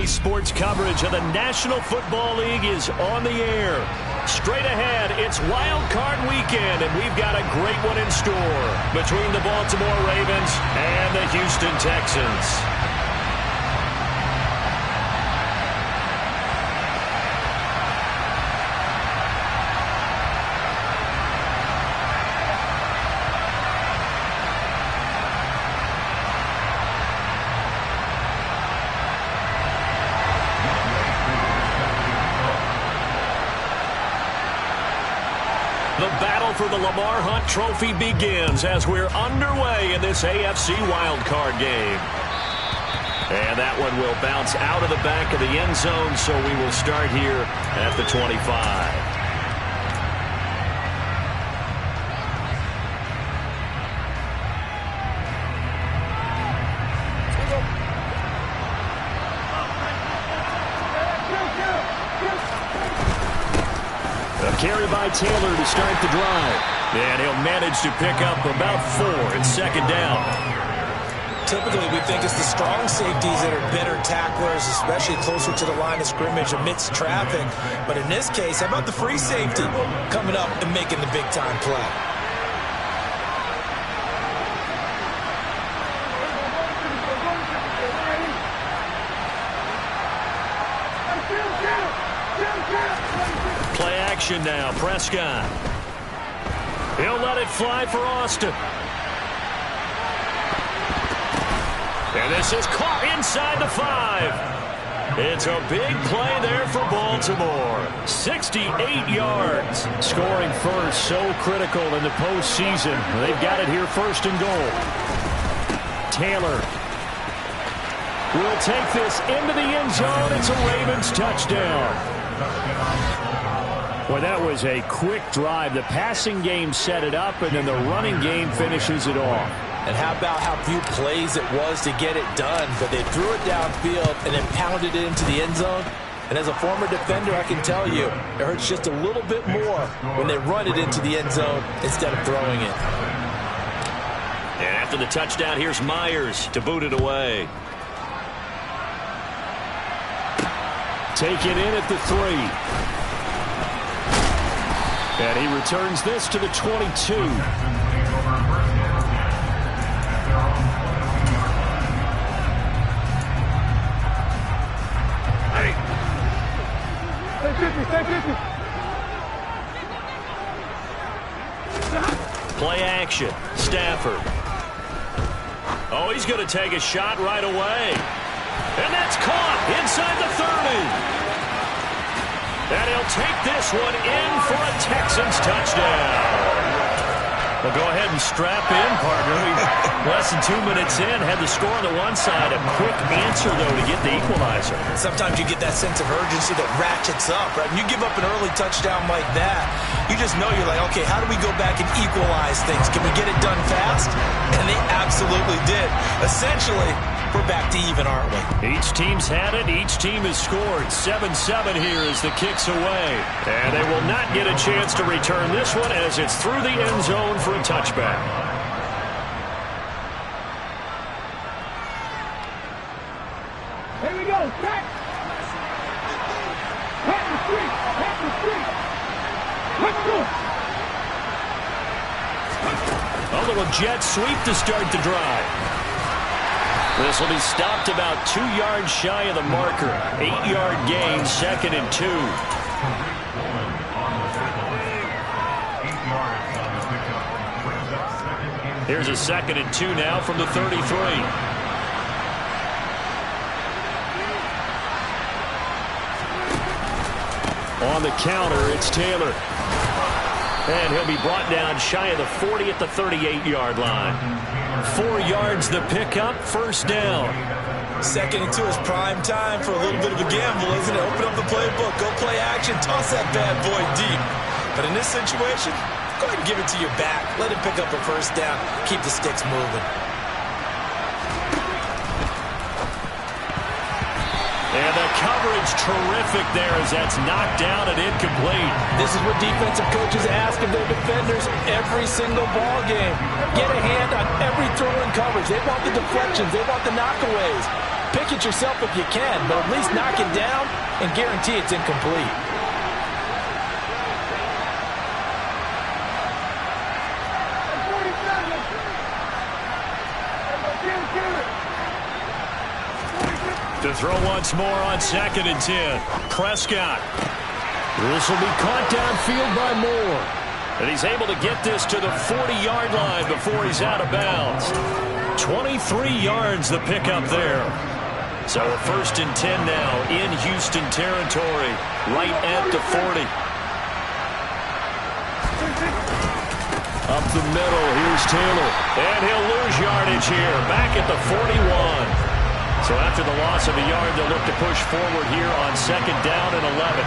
Today's sports coverage of the National Football League is on the air. Straight ahead, it's Wild Card Weekend, and we've got a great one in store between the Baltimore Ravens and the Houston Texans. The battle for the Lamar Hunt Trophy begins as we're underway in this AFC wildcard game. And that one will bounce out of the back of the end zone, so we will start here at the 25. Carry by Taylor to start the drive. And he'll manage to pick up about 4 in second down. Typically, we think it's the strong safeties that are better tacklers, especially closer to the line of scrimmage amidst traffic. But in this case, how about the free safety coming up and making the big-time play? Play action now, Prescott. He'll let it fly for Austin. And this is caught inside the 5. It's a big play there for Baltimore. 68 yards. Scoring first, so critical in the postseason. They've got it here first and goal. Taylor will take this into the end zone. It's a Ravens touchdown. Well, that was a quick drive. The passing game set it up, and then the running game finishes it off. And how about how few plays it was to get it done, but they threw it downfield and then pounded it into the end zone. And as a former defender, I can tell you, it hurts just a little bit more when they run it into the end zone instead of throwing it. And after the touchdown, here's Myers to boot it away. Take it in at the 3. And he returns this to the 22. Hey. Play action. Stafford. Oh, he's going to take a shot right away. And that's caught inside the 30. And he'll take this one in for a Texans touchdown. Well, go ahead and strap in, partner. Less than 2 minutes in, had the score on the one side. A quick answer, though, to get the equalizer. Sometimes you get that sense of urgency that ratchets up, right? When you give up an early touchdown like that, you just know you're like, okay, how do we go back and equalize things? Can we get it done fast? And they absolutely did. Essentially, we're back to even, aren't we? Each team's had it. Each team has scored. 7-7 here as the kick's away. And they will not get a chance to return this one as it's through the end zone for a touchback. Here we go. Back. Hit the street. Hit the street. Let's go. A little jet sweep to start the drive. This will be stopped about 2 yards shy of the marker. 8-yard gain, 2nd and 2. Here's a 2nd and 2 now from the 33. On the counter, it's Taylor. And he'll be brought down shy of the 40 at the 38-yard line. 4 yards the pickup, first down. 2nd and 2 is prime time for a little bit of a gamble, isn't it? Open up the playbook, go play action, toss that bad boy deep. But in this situation, go ahead and give it to your back. Let him pick up a first down, keep the sticks moving. And the coverage terrific there as that's knocked down and incomplete. This is what defensive coaches ask of their defenders every single ball game. Get a hand on every throw in coverage. They want the deflections. They want the knockaways. Pick it yourself if you can, but at least knock it down and guarantee it's incomplete. To throw once more on 2nd and 10. Prescott. This will be caught downfield by Moore. And he's able to get this to the 40-yard line before he's out of bounds. 23 yards the pickup there. So a 1st and 10 now in Houston territory, right at the 40. Up the middle, here's Taylor. And he'll lose yardage here, back at the 41. So after the loss of a yard, they'll look to push forward here on 2nd down and 11.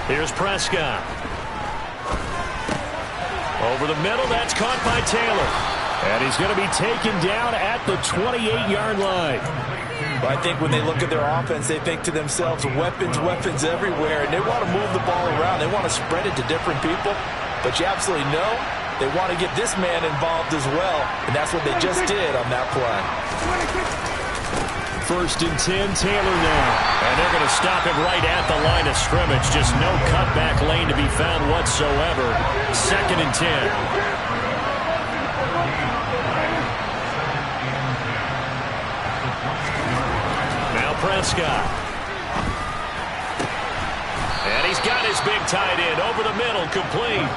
Here's Prescott. Over the middle, that's caught by Taylor. And he's going to be taken down at the 28-yard line. Well, I think when they look at their offense, they think to themselves, weapons, weapons everywhere, and they want to move the ball around. They want to spread it to different people, but you absolutely know they want to get this man involved as well, and that's what they just did on that play. 1st and 10, Taylor now. And they're going to stop him right at the line of scrimmage. Just no cutback lane to be found whatsoever. 2nd and 10. Prescott. And he's got his big tight end over the middle, complete.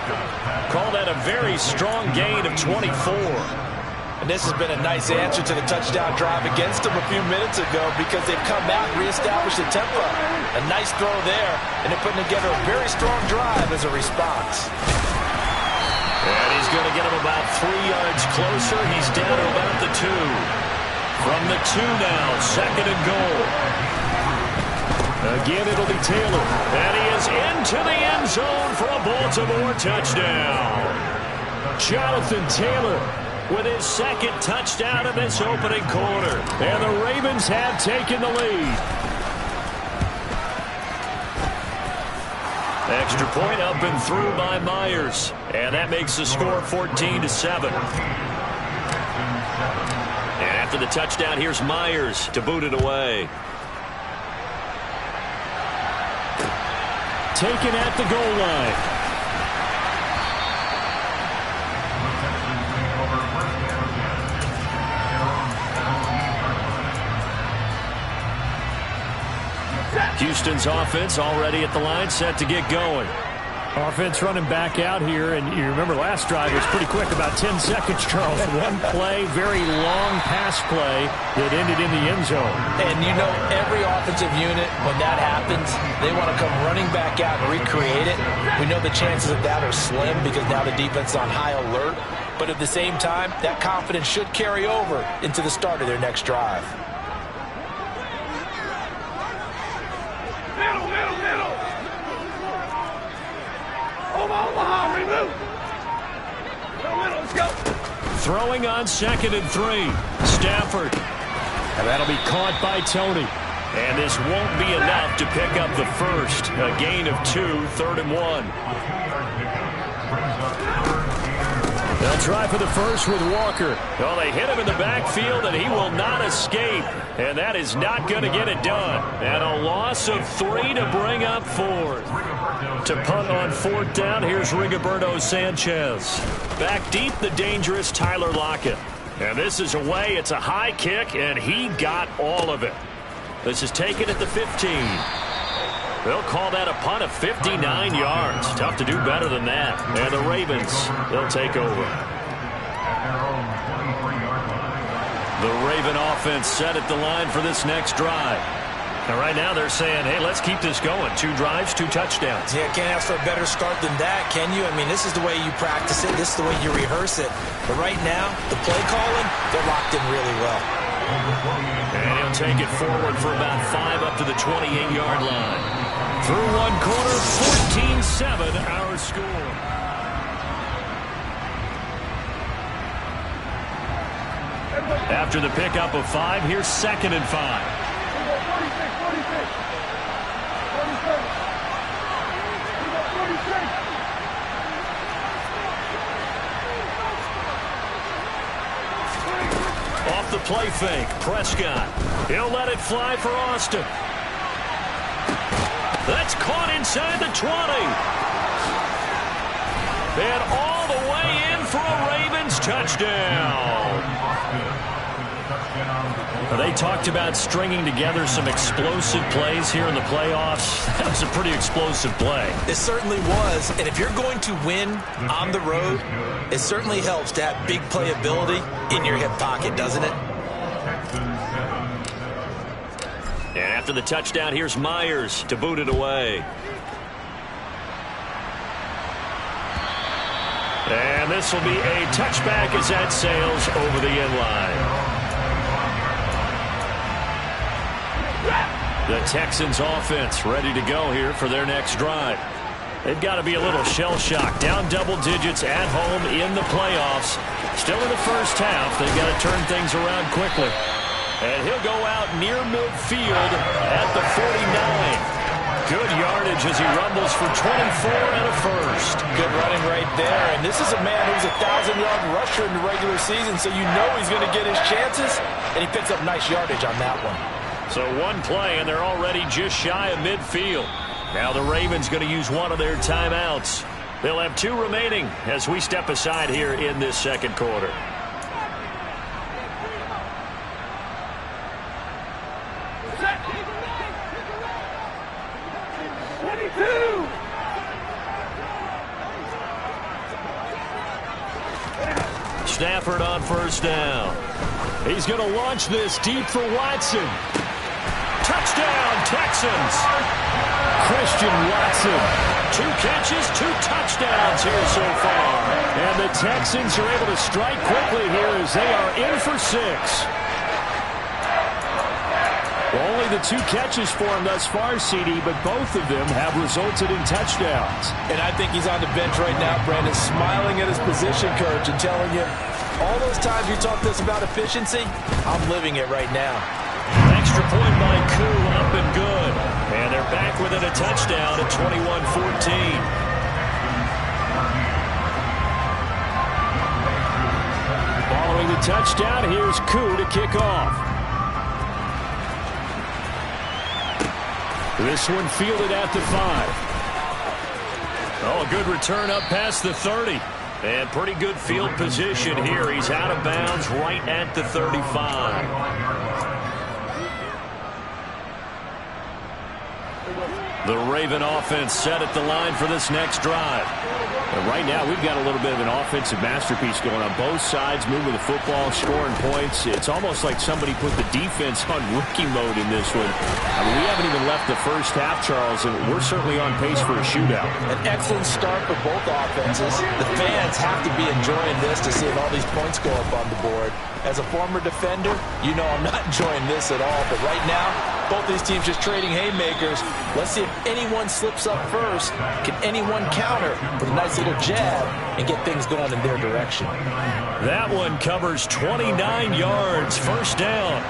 Call that a very strong gain of 24. And this has been a nice answer to the touchdown drive against them a few minutes ago because they've come out and reestablished the tempo. A nice throw there, and they're putting together a very strong drive as a response. And he's going to get him about 3 yards closer. He's down to about the 2. From the 2 now, 2nd and goal. Again, it'll be Taylor. And he is into the end zone for a Baltimore touchdown. Jonathan Taylor with his 2nd touchdown of this opening quarter. And the Ravens have taken the lead. Extra point up and through by Myers. And that makes the score 14-7. After the touchdown, here's Myers to boot it away. Taken at the goal line. Houston's offense already at the line, set to get going. Offense running back out here, and you remember last drive was pretty quick, about 10 seconds, Charles. One play, very long pass play that ended in the end zone. And you know every offensive unit, when that happens, they want to come running back out and recreate it. We know the chances of that are slim because now the defense is on high alert. But at the same time, that confidence should carry over into the start of their next drive. Throwing on 2nd and 3. Stafford. And that'll be caught by Tony. And this won't be enough to pick up the first. A gain of 2, 3rd and 1. They'll try for the first with Walker. Well, they hit him in the backfield, and he will not escape. And that is not going to get it done. And a loss of 3 to bring up 4th. To punt on 4th down, here's Rigoberto Sanchez. Back deep, the dangerous Tyler Lockett. And this is away. It's a high kick, and he got all of it. This is taken at the 15. They'll call that a punt of 59 yards. Tough to do better than that. And the Ravens, they'll take over. The Raven offense set at the line for this next drive. And right now they're saying, hey, let's keep this going. 2 drives, 2 touchdowns. Yeah, can't ask for a better start than that, can you? I mean, this is the way you practice it. This is the way you rehearse it. But right now, the play calling, they're locked in really well. And he'll take it forward for about 5 up to the 28-yard line. Through one quarter, 14-7, our score. After the pickup of 5, here's 2nd and 5. play fake. Prescott. He'll let it fly for Austin. That's caught inside the 20. And all the way in for a Ravens touchdown. They talked about stringing together some explosive plays here in the playoffs. That was a pretty explosive play. It certainly was. And if you're going to win on the road, it certainly helps to have big playability in your hip pocket, doesn't it? And after the touchdown, here's Myers to boot it away. And this will be a touchback as that sails over the end line. The Texans offense ready to go here for their next drive. They've got to be a little shell-shocked. Down double digits at home in the playoffs. Still in the first half. They've got to turn things around quickly. And he'll go out near midfield at the 49. Good yardage as he rumbles for 24 and a first. Good running right there. And this is a man who's a 1,000-yard rusher in the regular season, so you know he's going to get his chances. And he picks up nice yardage on that one. So one play, and they're already just shy of midfield. Now the Ravens going to use one of their timeouts. They'll have 2 remaining as we step aside here in this second quarter. Stafford on first down. He's going to launch this deep for Watson. Touchdown, Texans. Christian Watson. 2 catches, 2 touchdowns here so far. And the Texans are able to strike quickly here as they are in for 6. Only the 2 catches for him thus far, CD, but both of them have resulted in touchdowns. And I think he's on the bench right now, Brandon, smiling at his position coach and telling him, all those times you talk to us about efficiency, I'm living it right now. Extra point by Koo, up and good. And they're back within a touchdown at 21-14. Following the touchdown, here's Koo to kick off. This one fielded at the 5. Oh, a good return up past the 30. And pretty good field position here. He's out of bounds right at the 35. The Raven offense set at the line for this next drive. And right now, we've got a little bit of an offensive masterpiece going on both sides, moving the football, scoring points. It's almost like somebody put the defense on rookie mode in this one. I mean, we haven't even left the first half, Charles, and we're certainly on pace for a shootout. An excellent start for both offenses. The fans have to be enjoying this to see all these points go up on the board. As a former defender, you know I'm not enjoying this at all. But right now, both these teams just trading haymakers. Let's see if anyone slips up first. Can anyone counter with a nice little jab and get things going in their direction? That one covers 29 yards. First down.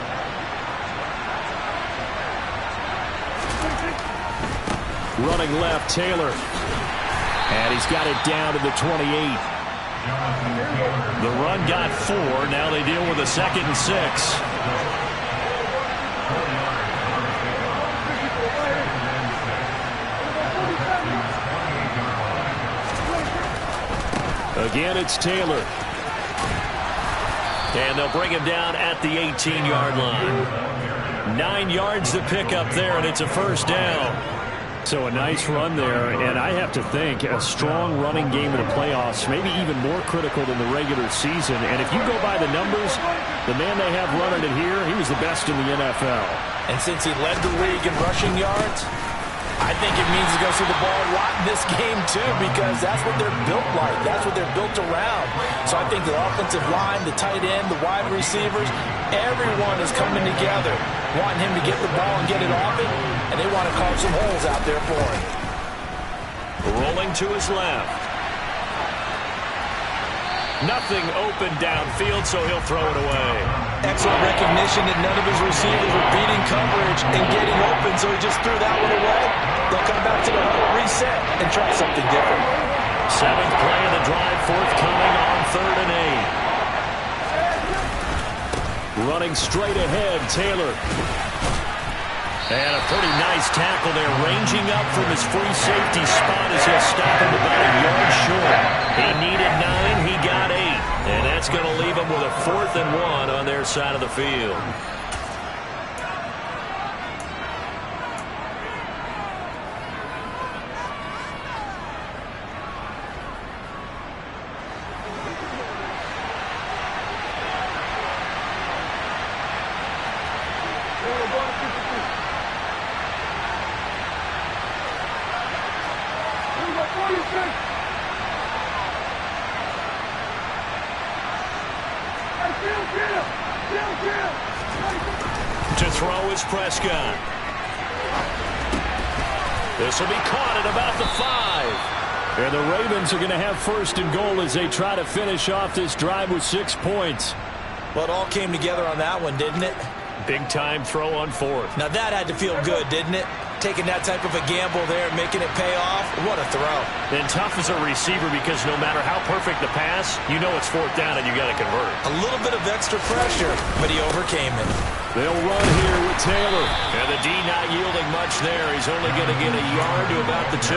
Running left, Taylor. And he's got it down to the 28. The run got 4. Now they deal with a 2nd and 6. Again, it's Taylor. And they'll bring him down at the 18-yard line. 9 yards to pick up there, and it's a first down. So a nice run there, and I have to think a strong running game in the playoffs, maybe even more critical than the regular season. And if you go by the numbers, the man they have running it here, he was the best in the NFL. And since he led the league in rushing yards, I think it means he's going to see the ball a lot in this game, too, because that's what they're built like. That's what they're built around. So I think the offensive line, the tight end, the wide receivers, everyone is coming together, wanting him to get the ball and get it off it, and they want to carve some holes out there for him. Rolling to his left. Nothing open downfield, so he'll throw it away. Excellent recognition that none of his receivers were beating coverage and getting open, so he just threw that one away. They'll come back to the huddle, reset, and try something different. 7th play of the drive, forthcoming on 3rd and 8. Running straight ahead, Taylor. And a pretty nice tackle there, ranging up from his free safety spot as he'll stop him about a yard short. He needed 9, he got 8. And that's going to leave him with a 4th and 1 on their side of the field. To throw is Prescott. This will be caught at about the 5. And the Ravens are going to have 1st and goal as they try to finish off this drive with 6 points. Well, it all came together on that one, didn't it? Big time throw on 4th. Now that had to feel good, didn't it? Taking that type of a gamble there, making it pay off. What a throw. And tough as a receiver because no matter how perfect the pass, you know it's 4th down and you got to convert. A little bit of extra pressure, but he overcame it. They'll run here with Taylor. And the D not yielding much there. He's only going to get a yard to about the 2.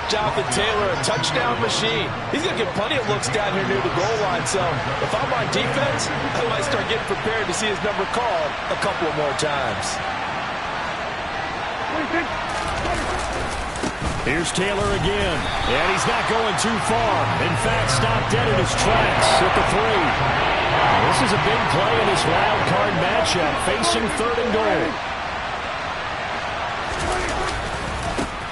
Jonathan Taylor, a touchdown machine. He's going to get plenty of looks down here near the goal line. So if I'm on defense, I might start getting prepared to see his number called a couple of more times. Here's Taylor again. And he's not going too far. In fact, stopped dead in his tracks at the 3. This is a big play in this wild card matchup, facing 3rd and goal.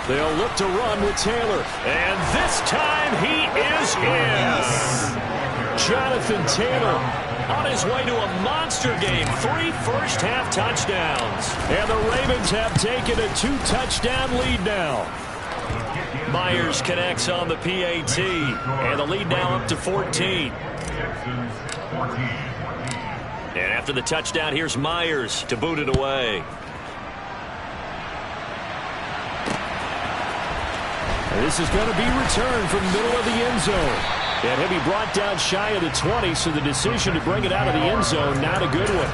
They'll look to run with Taylor. And this time he is in. Yes. Jonathan Taylor on his way to a monster game. 3 first-half touchdowns. And the Ravens have taken a 2-touchdown lead now. Myers connects on the PAT. And the lead now up to 14. And after the touchdown, here's Myers to boot it away. This is going to be returned from the middle of the end zone. And he'll be brought down shy of the 20, so the decision to bring it out of the end zone, not a good one.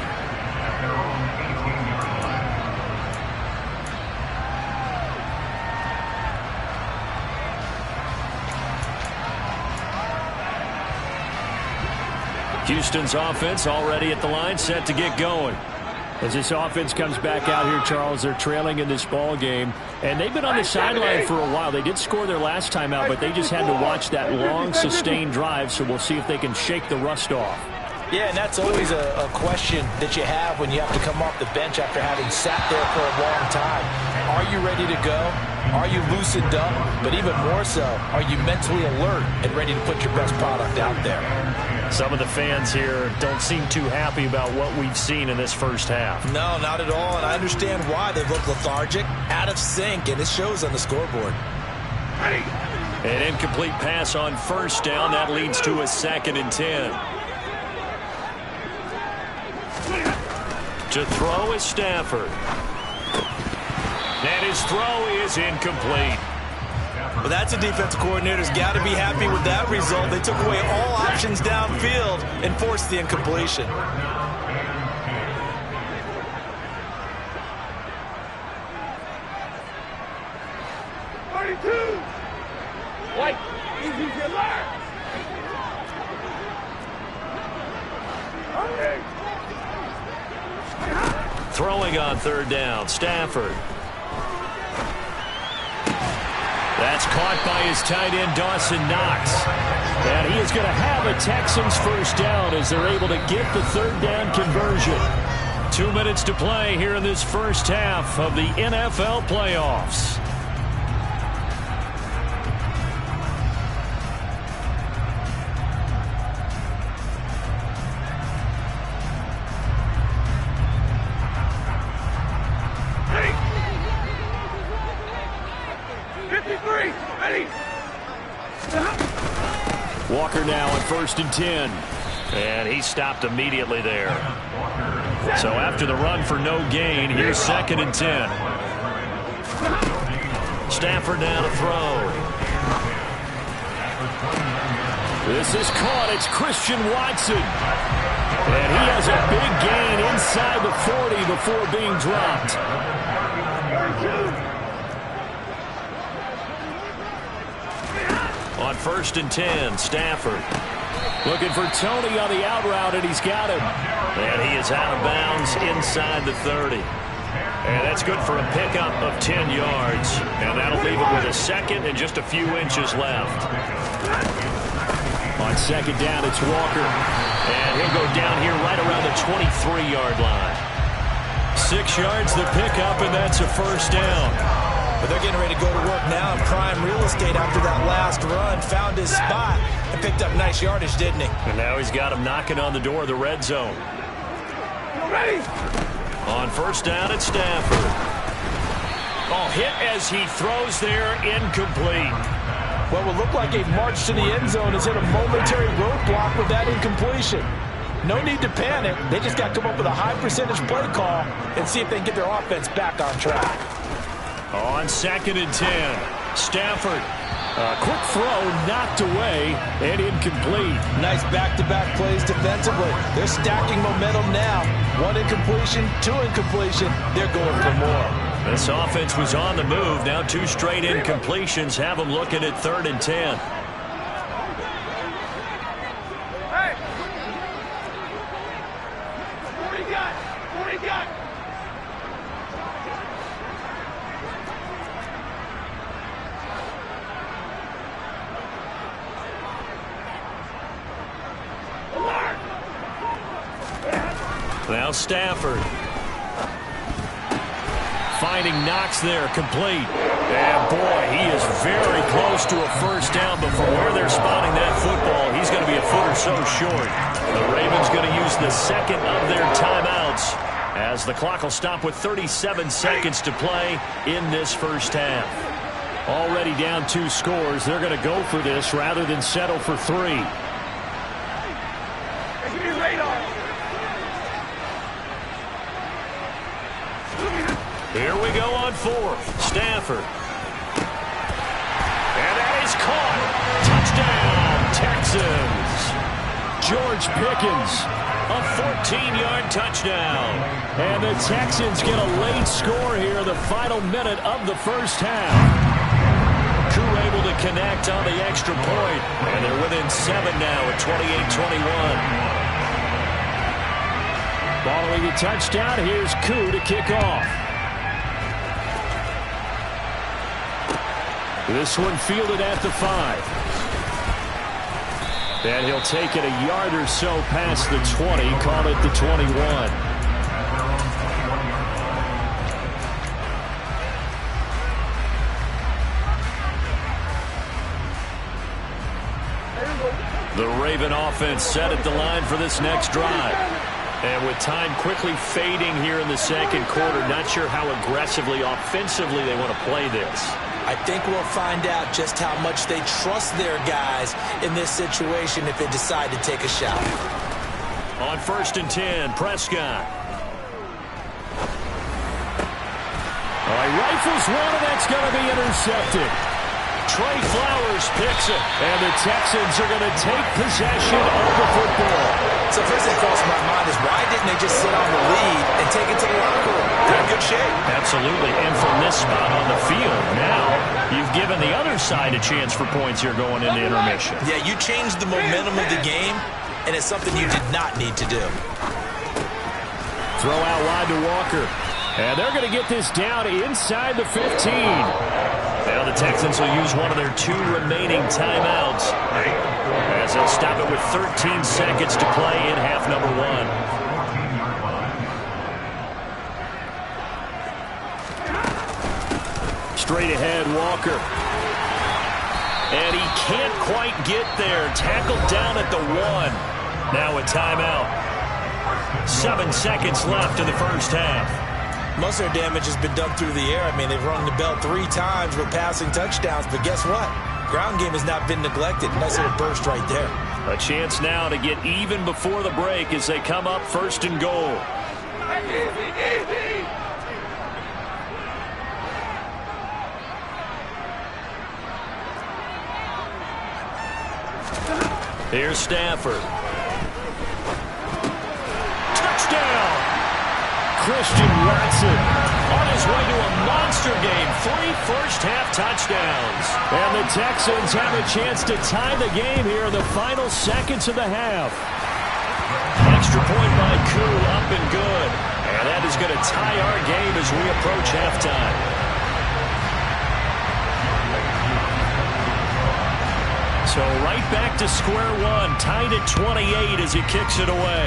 Houston's offense already at the line, set to get going. As this offense comes back out here, Charles, they're trailing in this ball game. And they've been on the sideline for a while. They did score their last time out, but they just had to watch that long, sustained drive, so we'll see if they can shake the rust off. Yeah, and that's always a question that you have when you have to come off the bench after having sat there for a long time. Are you ready to go? Are you loosened up? But even more so, are you mentally alert and ready to put your best product out there? Some of the fans here don't seem too happy about what we've seen in this first half. No, not at all, and I understand why. They look lethargic, out of sync, and it shows on the scoreboard. An incomplete pass on 1st down. That leads to a 2nd and 10. To throw is Stafford. And his throw is incomplete. Well, that's a defensive coordinator's got to be happy with that result. They took away all options downfield and forced the incompletion. White, easy to learn. Throwing on 3rd down, Stafford. That's caught by his tight end, Dawson Knox. And he is going to have a Texans 1st down as they're able to get the 3rd down conversion. 2 minutes to play here in this first half of the NFL playoffs. Walker now on 1st and 10. And he stopped immediately there. So after the run for no gain, here's 2nd and 10. Stafford now to throw. This is caught. It's Christian Watson. And he has a big gain inside the 40 before being dropped. On 1st and 10, Stafford. Looking for Tony on the out route, and he's got him. And he is out of bounds inside the 30. And that's good for a pickup of 10 yards. And that'll leave him with a second and just a few inches left. On 2nd down, it's Walker. And he'll go down here right around the 23-yard line. 6 yards the pickup, and that's a 1st down. But they're getting ready to go to work now in prime real estate after that last run. Found his spot and picked up nice yardage, didn't he? And now he's got him knocking on the door of the red zone. Ready? On 1st down, it's Stafford. Oh, hit as he throws there, incomplete. What will look like a march to the end zone has hit a momentary roadblock with that incompletion. No need to panic. They just got to come up with a high percentage play call and see if they can get their offense back on track. On 2nd and 10, Stafford. A quick throw knocked away and incomplete. Nice back-to-back plays defensively. They're stacking momentum now. 1 incompletion, 2 incompletion. They're going for more. This offense was on the move. Now 2 straight incompletions have them looking at 3rd and 10. Hey! What do you got? What do you got? Now Stafford. Finding Knox there, complete. And boy, he is very close to a 1st down, but from where they're spotting that football, he's going to be a foot or so short. The Ravens going to use the 2nd of their timeouts as the clock will stop with 37 seconds to play in this 1st half. Already down 2 scores. They're going to go for this rather than settle for 3. Give me radar. Here we go on 4th. Stafford. And that is caught. Touchdown, Texans. George Pickens, a 14-yard touchdown. And the Texans get a late score here, the final minute of the 1st half. Crew able to connect on the extra point, and they're within 7 now at 28-21. Following the touchdown, here's Koo to kick off. This one fielded at the 5. And he'll take it a yard or so past the 20, call it the 21. The Raven offense set at the line for this next drive. And with time quickly fading here in the 2nd quarter, not sure how aggressively, offensively they want to play this. I think we'll find out just how much they trust their guys in this situation if they decide to take a shot. On 1st and 10, Prescott. All right, rifles one, and that's going to be intercepted. Trey Flowers picks it, and the Texans are going to take possession of the football. So first thing crossed my mind is why didn't they just sit on the lead and take it to the locker room? They're in good shape. Absolutely, and from this spot on the field, now you've given the other side a chance for points here going into intermission. Yeah, you changed the momentum of the game, and it's something you did not need to do. Throw out wide to Walker. And they're going to get this down inside the 15. Now the Texans will use one of their 2 remaining timeouts as they'll stop it with 13 seconds to play in half number 1. Straight ahead, Walker. And he can't quite get there. Tackled down at the 1. Now a timeout. 7 seconds left in the 1st half. Most of their damage has been done through the air. I mean, they've rung the bell 3 times with passing touchdowns, but guess what? Ground game has not been neglected. Nice little burst right there. A chance now to get even before the break as they come up 1st and goal. Easy. Here's Stafford. touchdown. Christian Watson on his way to a monster game. 3 first-half touchdowns. And the Texans have a chance to tie the game here in the final seconds of the half. Extra point by Koo, up and good. And that is going to tie our game as we approach halftime. So right back to square one, tied at 28 as he kicks it away.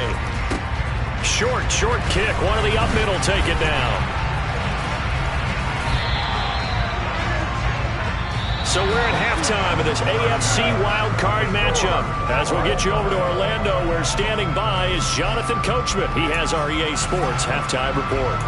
Short kick. One of the up middle take it down. So we're at halftime of this AFC wildcard matchup. As we'll get you over to Orlando, where standing by is Jonathan Coachman. He has our EA Sports halftime report.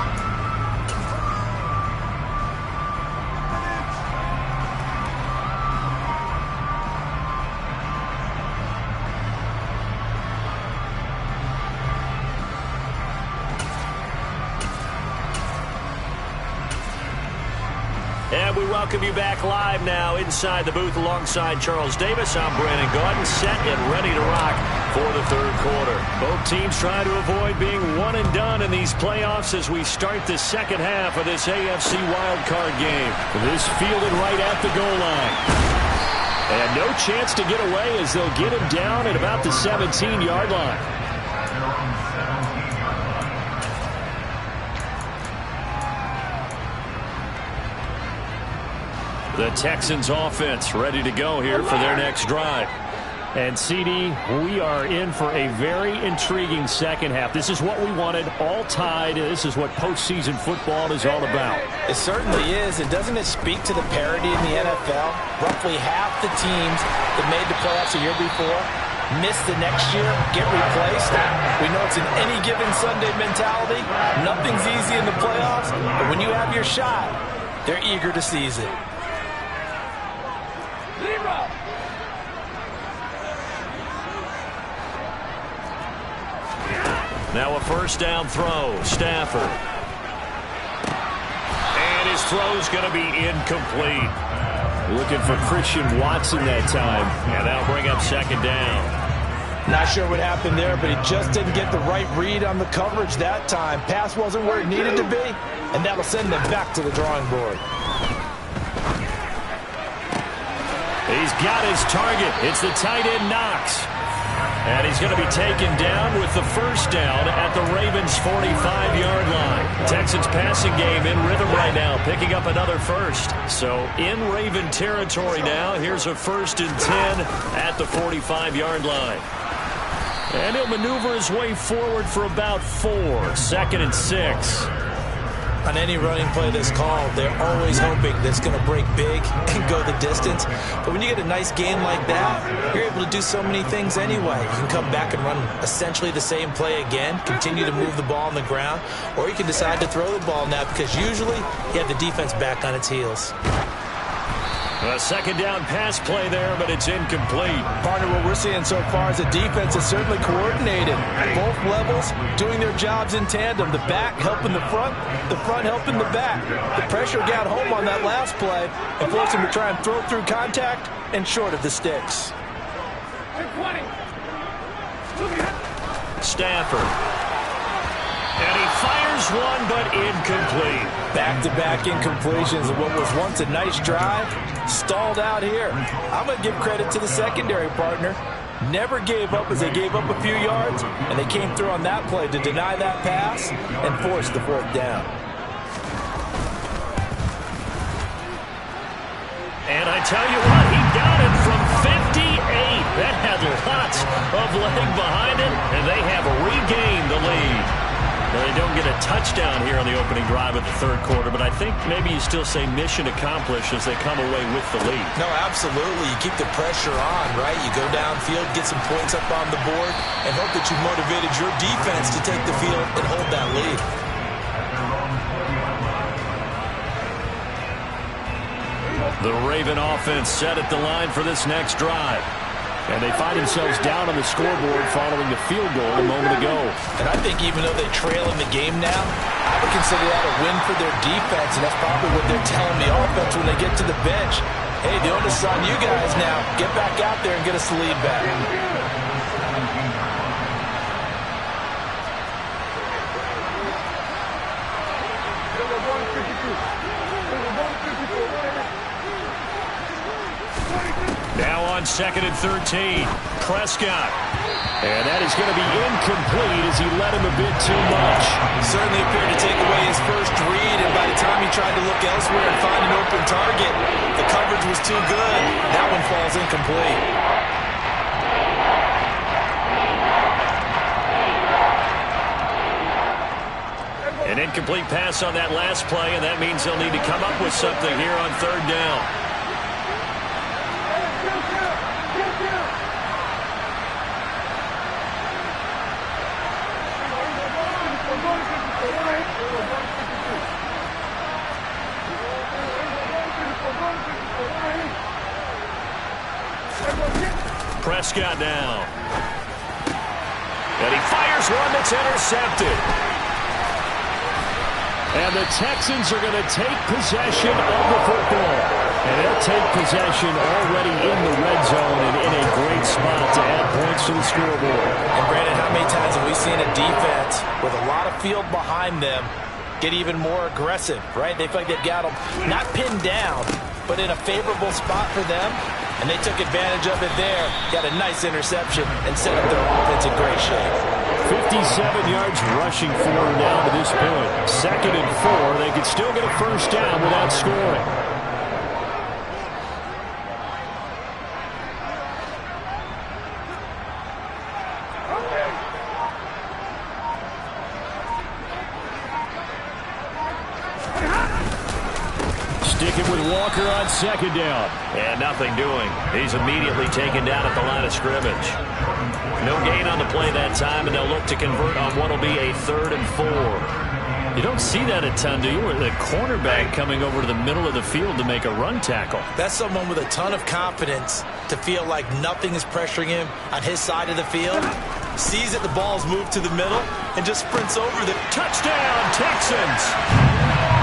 And we welcome you back live now inside the booth alongside Charles Davis. I'm Brandon Gaudin, set and ready to rock for the third quarter. Both teams trying to avoid being one and done in these playoffs as we start the second half of this AFC wildcard game. This fielded right at the goal line. And no chance to get away as they'll get him down at about the 17-yard line. The Texans offense ready to go here for their next drive. And CD, we are in for a very intriguing second half. This is what we wanted, all tied. This is what postseason football is all about. It certainly is. And doesn't it speak to the parity in the NFL? Roughly half the teams that made the playoffs a year before miss the next year, get replaced. We know it's an any given Sunday mentality. Nothing's easy in the playoffs. But when you have your shot, they're eager to seize it. Now a first down throw. Stafford. And his throw's going to be incomplete. Looking for Christian Watson that time. And that'll bring up second down. Not sure what happened there, but he just didn't get the right read on the coverage that time. Pass wasn't where it needed to be, and that'll send them back to the drawing board. He's got his target. It's the tight end Knox. And he's going to be taken down with the first down at the Ravens' 45-yard line. Texans passing game in rhythm right now, picking up another first. So in Raven territory now. Here's a 1st and 10 at the 45-yard line. And he'll maneuver his way forward for about 4. 2nd and 6. On any running play that's called, they're always hoping that it's going to break big and go the distance. But when you get a nice game like that, you're able to do so many things anyway. You can come back and run essentially the same play again, continue to move the ball on the ground, or you can decide to throw the ball now because usually you have the defense back on its heels. A second down pass play there, but it's incomplete. Partner, what we're seeing so far is the defense is certainly coordinated. Both levels doing their jobs in tandem. The back helping the front helping the back. The pressure got home on that last play and forced him to try and throw through contact and short of the sticks. Stafford. And he fires one, but incomplete. Back-to-back incompletions of what was once a nice drive, stalled out here. I'm going to give credit to the secondary partner. Never gave up as they gave up a few yards, and they came through on that play to deny that pass and force the 4th down. And I tell you what, he got it from 58. That had lots of leg behind it, and they have regained the lead. They don't get a touchdown here on the opening drive of the third quarter, but I think maybe you still say mission accomplished as they come away with the lead. No, absolutely. You keep the pressure on, right? You go downfield, get some points up on the board, and hope that you motivated your defense to take the field and hold that lead. The Raven offense set at the line for this next drive. And they find themselves down on the scoreboard following the field goal a moment ago. And I think even though they trail in the game now, I would consider that a win for their defense, and that's probably what they're telling the offense when they get to the bench. Hey, the onus is on you guys now. Get back out there and get us the lead back. on 2nd and 13. Prescott. And that is going to be incomplete as he led him a bit too much. Certainly appeared to take away his first read, and by the time he tried to look elsewhere and find an open target, the coverage was too good. That one falls incomplete. An incomplete pass on that last play, and that means they'll need to come up with something here on 3rd down. Prescott now. And he fires one that's intercepted. And the Texans are going to take possession of the football. And they'll take possession already in the red zone and in a great spot to add points to the scoreboard. And Brandon, how many times have we seen a defense with a lot of field behind them get even more aggressive, right? They feel like they've got them not pinned down, but in a favorable spot for them. And they took advantage of it there. Got a nice interception and set up their offense in great shape. 57 yards rushing for him down to this point. 2nd and 4. They could still get a first down without scoring. Sticking with Walker on 2nd down. And nothing doing. He's immediately taken down at the line of scrimmage. No gain on the play that time, and they'll look to convert on what will be a 3rd and 4. You don't see that a ton, do you? The cornerback coming over to the middle of the field to make a run tackle. That's someone with a ton of confidence to feel like nothing is pressuring him on his side of the field. Sees that the ball's moved to the middle and just sprints over the touchdown, Texans.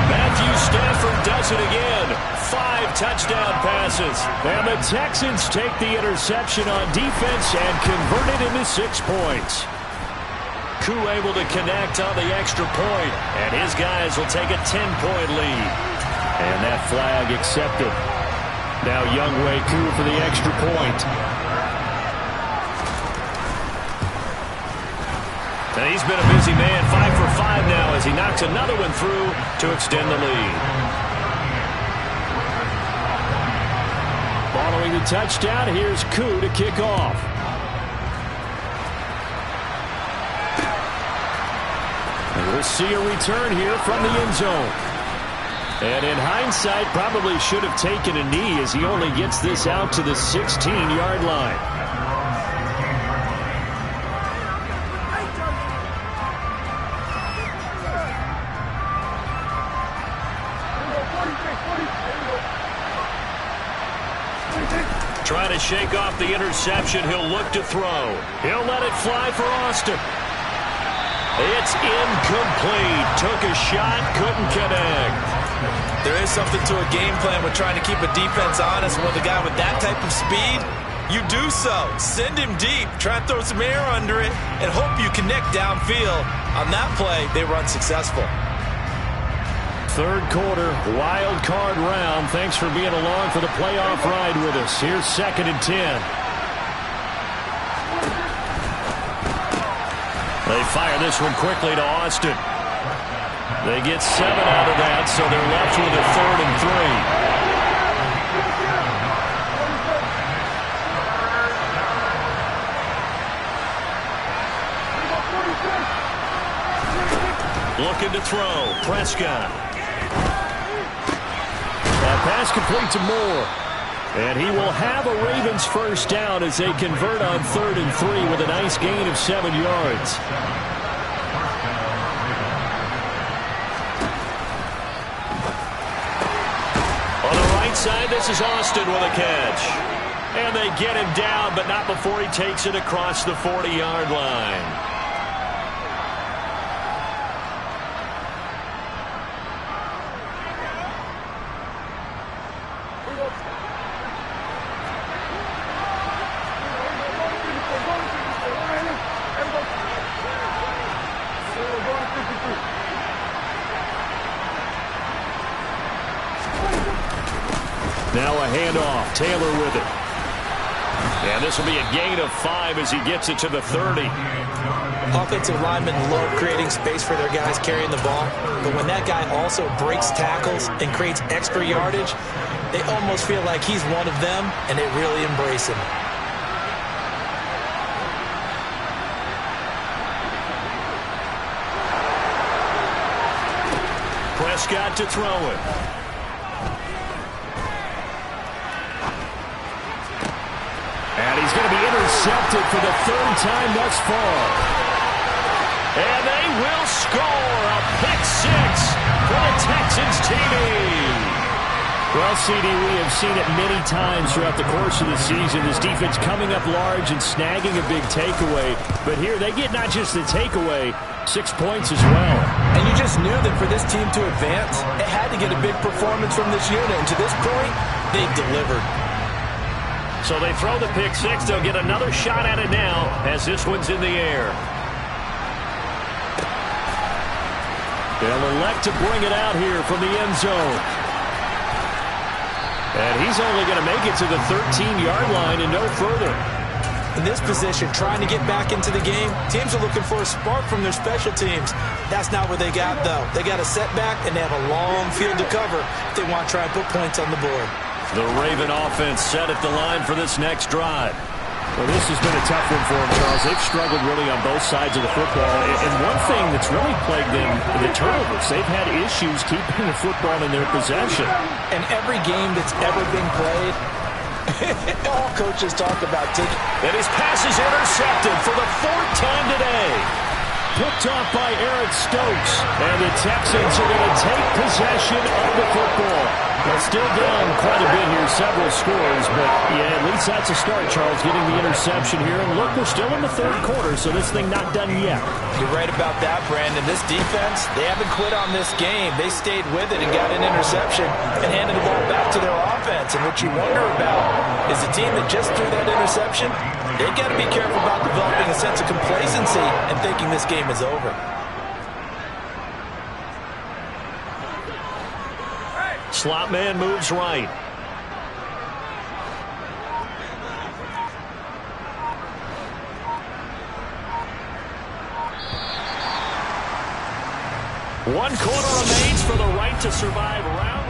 Matthew Stafford does it again. 5 touchdown passes. And the Texans take the interception on defense and convert it into 6 points. Koo able to connect on the extra point, and his guys will take a 10-point lead. And that flag accepted. Now Younghoe Koo for the extra point. And he's been a busy man, 5 for 5 now as he knocks another one through to extend the lead. Following the touchdown, here's Koo to kick off. And we'll see a return here from the end zone. And in hindsight, probably should have taken a knee as he only gets this out to the 16-yard line. Trying to shake off the interception. He'll look to throw. He'll let it fly for Austin. It's incomplete. Took a shot, couldn't connect. There is something to a game plan with trying to keep a defense honest. With a guy with that type of speed, you do so. Send him deep. Try and throw some air under it and hope you connect downfield. On that play, they were unsuccessful. 3rd quarter, wild card round. Thanks for being along for the playoff ride with us. Here's 2nd and 10. They fire this one quickly to Austin. They get 7 out of that, so they're left with a 3rd and 3. Looking to throw. Prescott. That pass complete to Moore. And he will have a Ravens first down as they convert on 3rd and 3 with a nice gain of 7 yards. On the right side, this is Austin with a catch. And they get him down, but not before he takes it across the 40-yard line. Now a handoff. Taylor with it. And this will be a gain of 5 as he gets it to the 30. Offensive linemen love creating space for their guys carrying the ball, but when that guy also breaks tackles and creates extra yardage, they almost feel like he's one of them, and they really embrace him. Prescott to throw it. And he's going to be intercepted for the 3rd time thus far. And they will score a pick-6 for the Texans TV. Well, CD, we have seen it many times throughout the course of the season. This defense coming up large and snagging a big takeaway. But here they get not just the takeaway, 6 points as well. And you just knew that for this team to advance, it had to get a big performance from this unit. And to this point, they've delivered. So they throw the pick-6. They'll get another shot at it now as this one's in the air. They'll elect to bring it out here from the end zone. And he's only going to make it to the 13-yard line and no further. In this position, trying to get back into the game, teams are looking for a spark from their special teams. That's not what they got, though. They got a setback, and they have a long field to cover if they want to try and put points on the board. The Raven offense set at the line for this next drive. Well, this has been a tough one for them, Charles. They've struggled really on both sides of the football. And one thing that's really plagued them, the turnovers. They've had issues keeping the football in their possession. And every game that's ever been played, all coaches talk about taking. And his pass is intercepted for the 4th time today. Picked off by Eric Stokes. And the Texans are going to take possession of the football. They're still down quite a bit here, several scores, but yeah, at least that's a start, Charles, getting the interception here. And look, we're still in the 3rd quarter, so this thing not done yet. You're right about that, Brandon. This defense, they haven't quit on this game. They stayed with it and got an interception and handed the ball back to their offense. And what you wonder about is the team that just threw that interception, they've got to be careful about developing a sense of complacency and thinking this game is over. Slot man moves right. One quarter remains for the right to survive round.